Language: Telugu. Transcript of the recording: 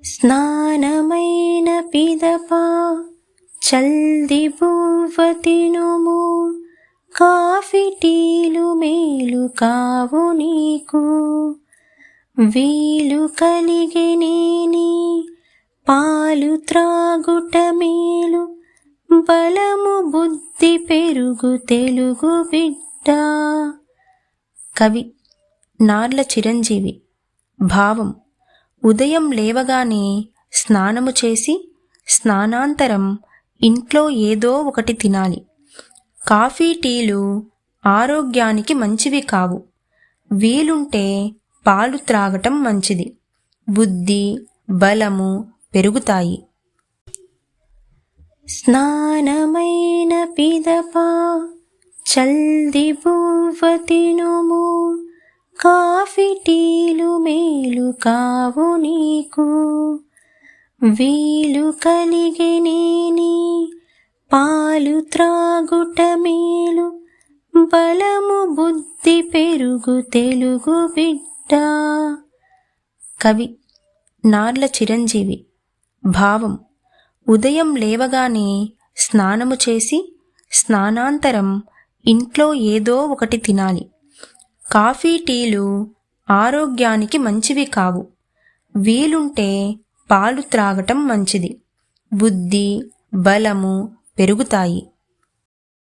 స్నానమైన పిదప చల్ది బువ్వ తినుము, కాఫీ టీలు మేలు కావు నీకు. వీలు కలిగినేని పాలు త్రాగుట మేలు, బలము బుద్ధి పెరుగు తెలుగు బిడ్డ. కవి నార్ల చిరంజీవి. భావం: ఉదయం లేవగానే స్నానము చేసి స్నానాంతరం ఇంట్లో ఏదో ఒకటి తినాలి. కాఫీ టీలు ఆరోగ్యానికి మంచివి కావు. వీలుంటే పాలు త్రాగటం మంచిది. బుద్ధి బలము పెరుగుతాయి. స్నానమైన పిదప చల్ది బువ్వ తినుము, కాఫీ టీలు మేలు కావు నీకు. వీలు కలిగినేని పాలు త్రాగుట మేలు, బలము బుద్ధి పెరుగు తెలుగు బిడ్డ. కవి నార్ల చిరంజీవి. భావం: ఉదయం లేవగానే స్నానము చేసి స్నానాంతరం ఇంట్లో ఏదో ఒకటి తినాలి. కాఫీ టీలు ఆరోగ్యానికి మంచివి కావు. వీలుంటే పాలు త్రాగటం మంచిది. బుద్ధి బలము పెరుగుతాయి.